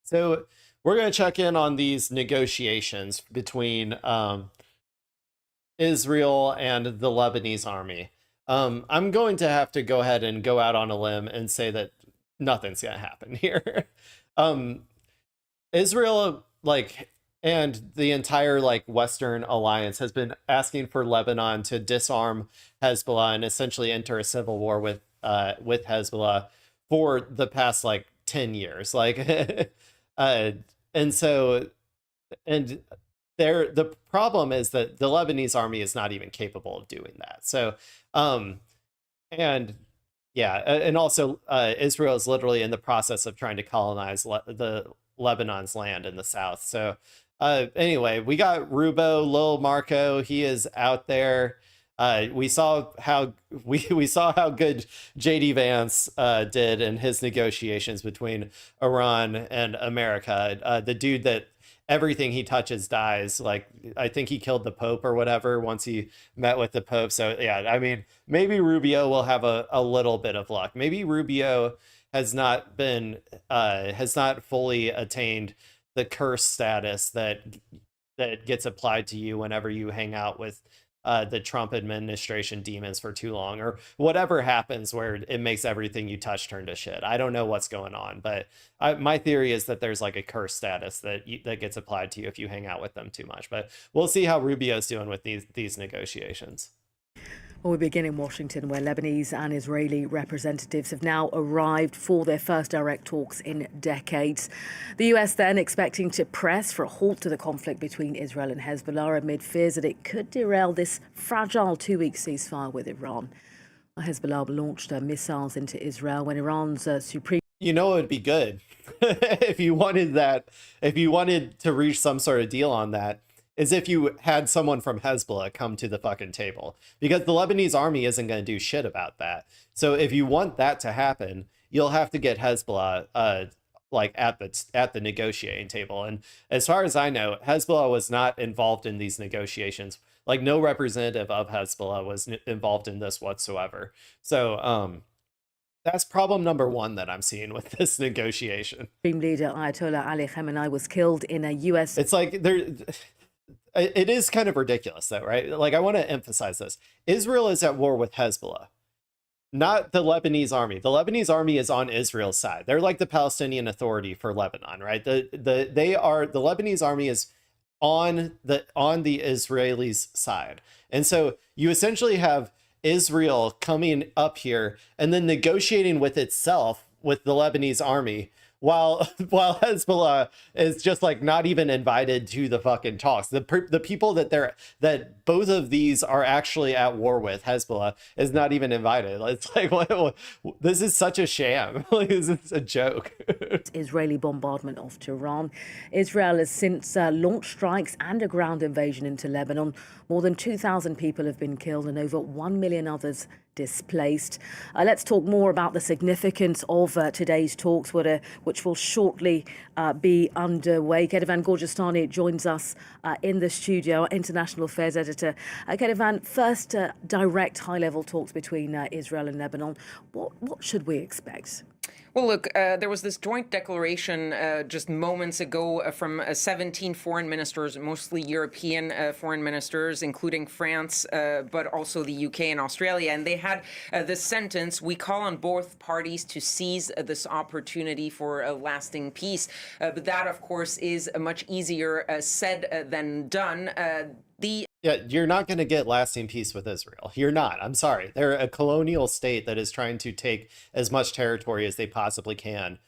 So we're going to check in on these negotiations between Israel and the Lebanese army. I'm going to have to go ahead and go out on a limb and say that nothing's going to happen here. um, Israel, and the entire Western alliance has been asking for Lebanon to disarm Hezbollah and essentially enter a civil war with Hezbollah for the past 10 years. Uh, and so and the problem is that the Lebanese army is not even capable of doing that. So um and yeah, and also Israel is literally in the process of trying to colonize the Lebanon's land in the south. So anyway, we got Rubo, Lil Marco. He is out there. We saw how we saw how good JD Vance did in his negotiations between Iran and America. The dude that everything he touches dies. Like, I think he killed the Pope or whatever once he met with the Pope. So yeah, I mean, maybe Rubio will have a little bit of luck. Maybe Rubio has not fully attained the curse status that gets applied to you whenever you hang out with the Trump administration demons for too long, or whatever happens where it makes everything you touch turn to shit. I don't know what's going on, but my theory is that there's like a curse status that gets applied to you if you hang out with them too much. But we'll see how Rubio's doing with these negotiations. Well, we begin in Washington, where Lebanese and Israeli representatives have now arrived for their first direct talks in decades. The US then expecting to press for a halt to the conflict between Israel and Hezbollah amid fears that it could derail this fragile two-week ceasefire with Iran. Hezbollah launched missiles into Israel when Iran's supreme... You know, it would be good if you wanted to reach some sort of deal on that, is if you had someone from Hezbollah come to the fucking table, because the Lebanese army isn't going to do shit about that. So if you want that to happen, you'll have to get Hezbollah at the negotiating table. And as far as I know, Hezbollah was not involved in these negotiations. Like, no representative of Hezbollah was involved in this whatsoever. So that's problem number one that I'm seeing with this negotiation. Supreme leader Ayatollah Ali Khamenei was killed in a US... It's like it is kind of ridiculous though, right? Like, I want to emphasize this. Israel is at war with Hezbollah, not the Lebanese army. The Lebanese army is on Israel's side. They're like the Palestinian Authority for Lebanon, right? The Lebanese army is on the Israelis' side. And so you essentially have Israel coming up here and then negotiating with itself, with the Lebanese army, while Hezbollah is just like not even invited to the fucking talks. The people that both of these are actually at war with, Hezbollah, is not even invited. It's like, this is such a sham. Like, this is a joke. Israeli bombardment of Tehran. Israel has since launched strikes and a ground invasion into Lebanon. More than 2,000 people have been killed and over 1 million others displaced. Let's talk more about the significance of today's talks, which will shortly be underway. Kedevan Gorjestani joins us in the studio, our international affairs editor. Kedevan, first direct high-level talks between Israel and Lebanon. What should we expect? Well, look, there was this joint declaration just moments ago from 17 foreign ministers, mostly European foreign ministers, including France, but also the UK and Australia. And they had this sentence: "We call on both parties to seize this opportunity for a lasting peace." But that, of course, is much easier said than done. Yeah, you're not going to get lasting peace with Israel. You're not. I'm sorry. They're a colonial state that is trying to take as much territory as they possibly can.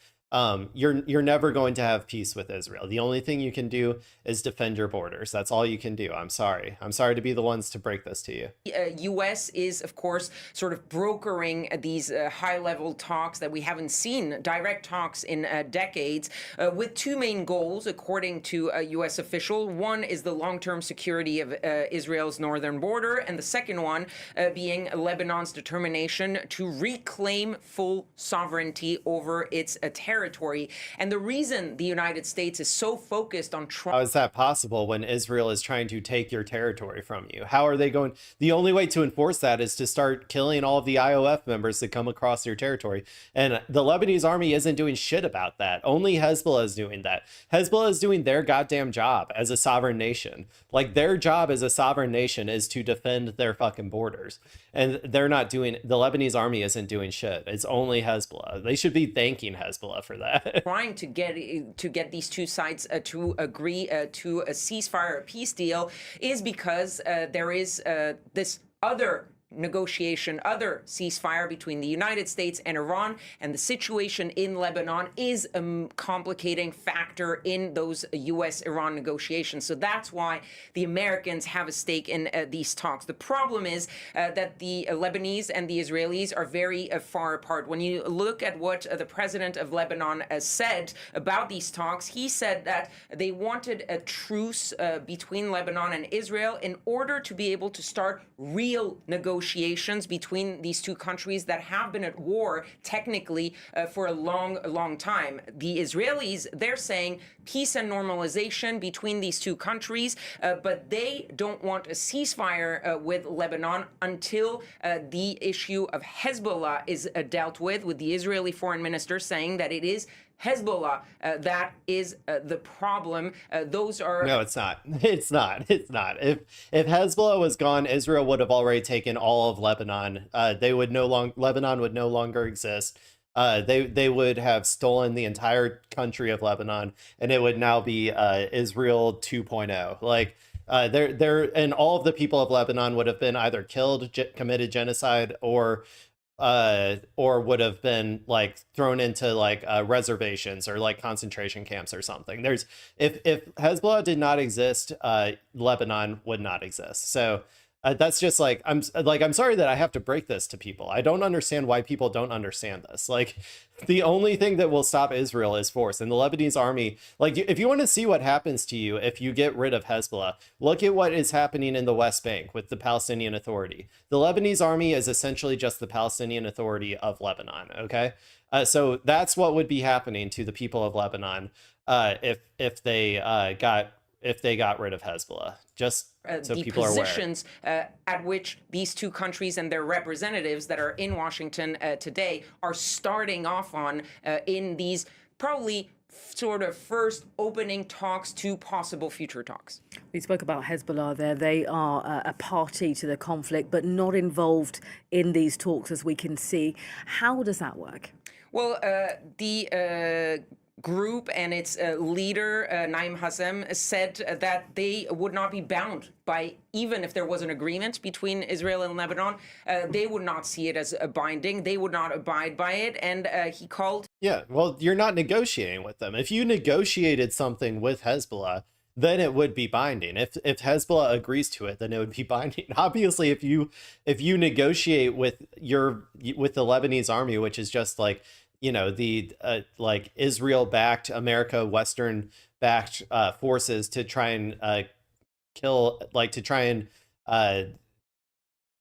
You're never going to have peace with Israel. The only thing you can do is defend your borders. That's all you can do. I'm sorry. I'm sorry to be the ones to break this to you. U.S. is, of course, sort of brokering these high-level talks that we haven't seen, direct talks in decades, with two main goals, according to a U.S. official. One is the long-term security of Israel's northern border, and the second one being Lebanon's determination to reclaim full sovereignty over its territory. territory. And the reason the United States is so focused on How is that possible when Israel is trying to take your territory from you? How are they going? The only way to enforce that is to start killing all of the IOF members that come across your territory. And the Lebanese army isn't doing shit about that. Only Hezbollah is doing that. Hezbollah is doing their goddamn job as a sovereign nation. Like, their job as a sovereign nation is to defend their fucking borders. And they're not doing, the Lebanese army isn't doing shit. It's only Hezbollah. They should be thanking Hezbollah for that. Trying to get these two sides to agree to a ceasefire, a peace deal, is because there is this other negotiation, other ceasefire between the United States and Iran, and the situation in Lebanon is a complicating factor in those U.S.-Iran negotiations. So that's why the Americans have a stake in these talks. The problem is that the Lebanese and the Israelis are very far apart. When you look at what the president of Lebanon said about these talks, he said that they wanted a truce between Lebanon and Israel in order to be able to start real negotiations between these two countries that have been at war technically for a long time. The Israelis, they're saying peace and normalization between these two countries, but they don't want a ceasefire with Lebanon until the issue of Hezbollah is dealt with the Israeli foreign minister saying that it is Hezbollah that is the problem. Those are No, it's not. It's not. It's not. If Hezbollah was gone, Israel would have already taken all of Lebanon. Lebanon would no longer exist. They would have stolen the entire country of Lebanon, and it would now be Israel 2.0. Like, and all of the people of Lebanon would have been either killed, committed genocide, or would have been like thrown into like reservations or like concentration camps or something. If Hezbollah did not exist, Lebanon would not exist. So that's just like, I'm sorry that I have to break this to people. I don't understand why people don't understand this. Like, the only thing that will stop Israel is force. And the Lebanese army, like, if you want to see what happens to you if you get rid of Hezbollah, look at what is happening in the West Bank with the Palestinian Authority. The Lebanese army is essentially just the Palestinian Authority of Lebanon. Okay, so that's what would be happening to the people of Lebanon if they got rid of Hezbollah. Just so people are aware. The positions at which these two countries and their representatives that are in Washington today are starting off on in these probably sort of first opening talks to possible future talks. We spoke about Hezbollah there. They are a party to the conflict, but not involved in these talks, as we can see. How does that work? Well, the group and its leader, Naim Hassem, said that they would not be bound by, even if there was an agreement between Israel and Lebanon, they would not see it as a binding. They would not abide by it. And he called. Yeah, well, you're not negotiating with them. If you negotiated something with Hezbollah, then it would be binding. If Hezbollah agrees to it, then it would be binding. Obviously, if you negotiate with the Lebanese army, which is just like, you know, the like Israel-backed, Western-backed forces to try and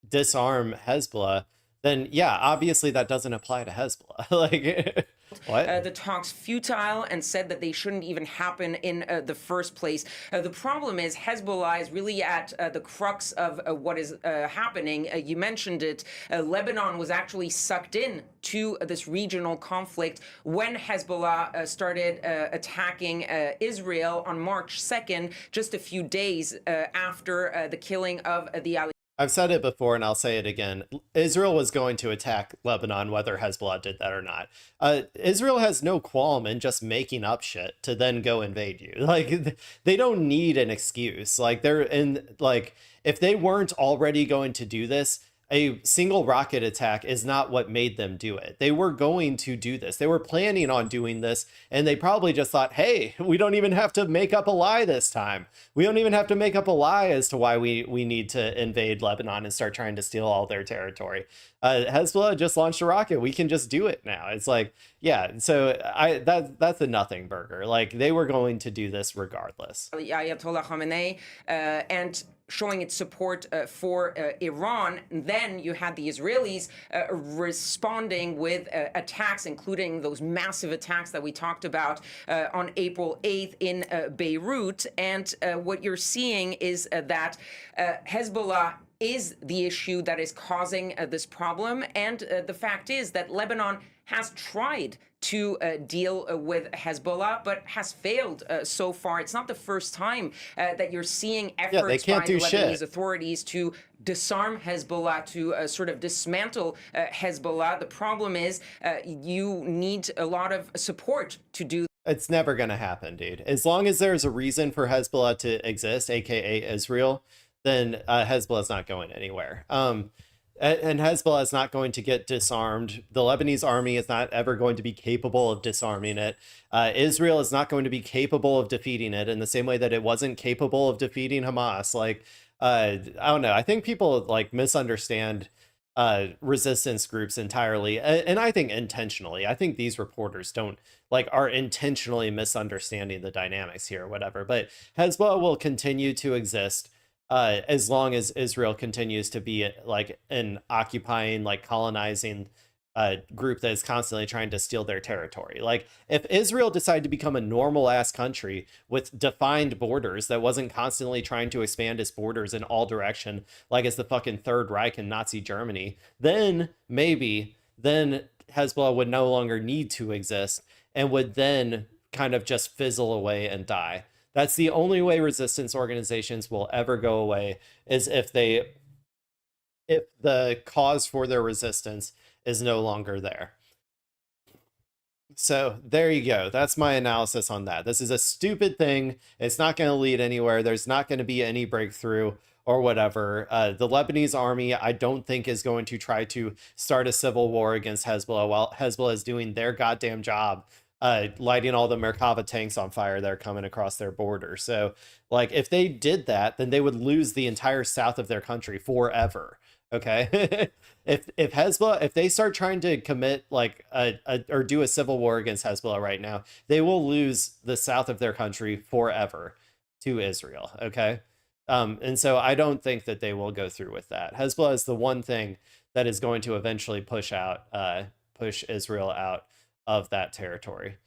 disarm Hezbollah, then yeah, obviously that doesn't apply to Hezbollah. Like, what? The talks futile and said that they shouldn't even happen in the first place. The problem is Hezbollah is really at the crux of what is happening. You mentioned it. Lebanon was actually sucked in to this regional conflict when Hezbollah started attacking Israel on March 2nd, just a few days after the killing of the I've said it before and I'll say it again. Israel was going to attack Lebanon whether Hezbollah did that or not. Israel has no qualm in just making up shit to then go invade you. Like, they don't need an excuse. Like, if they weren't already going to do this, a single rocket attack is not what made them do it. They were going to do this. They were planning on doing this, and they probably just thought, hey, we don't even have to make up a lie this time. We don't even have to make up a lie as to why we need to invade Lebanon and start trying to steal all their territory. Hezbollah just launched a rocket. We can just do it now. It's like, yeah, so that's a nothing burger. Like, they were going to do this regardless. Ayatollah Khamenei, and showing its support for Iran. And then you had the Israelis responding with attacks, including those massive attacks that we talked about on April 8th in Beirut. And what you're seeing is that Hezbollah is the issue that is causing this problem. And the fact is that Lebanon has tried to deal with Hezbollah, but has failed so far. It's not the first time that you're seeing efforts by the Lebanese authorities to disarm Hezbollah, to sort of dismantle Hezbollah. The problem is you need a lot of support to do. It's never going to happen, dude. As long as there's a reason for Hezbollah to exist, aka Israel, then Hezbollah is not going anywhere. And Hezbollah is not going to get disarmed. The Lebanese army is not ever going to be capable of disarming it. Israel is not going to be capable of defeating it in the same way that it wasn't capable of defeating Hamas. Like, I don't know. I think people like misunderstand resistance groups entirely, and I think intentionally. I think these reporters are intentionally misunderstanding the dynamics here or whatever. But Hezbollah will continue to exist as long as Israel continues to be like an occupying, like colonizing group that is constantly trying to steal their territory. Like if Israel decided to become a normal ass country with defined borders that wasn't constantly trying to expand its borders in all direction, like it's the fucking Third Reich in Nazi Germany, then Hezbollah would no longer need to exist and would then kind of just fizzle away and die. That's the only way resistance organizations will ever go away, is if the cause for their resistance is no longer there. So there you go. That's my analysis on that. This is a stupid thing. It's not going to lead anywhere. There's not going to be any breakthrough or whatever. The Lebanese army, I don't think, is going to try to start a civil war against Hezbollah while Hezbollah is doing their goddamn job, lighting all the Merkava tanks on fire that are coming across their border. So like if they did that, then they would lose the entire south of their country forever. Okay. if Hezbollah, if they start trying to commit like or do a civil war against Hezbollah right now, they will lose the south of their country forever to Israel. Okay. And so I don't think that they will go through with that. Hezbollah is the one thing that is going to eventually push Israel out of that territory.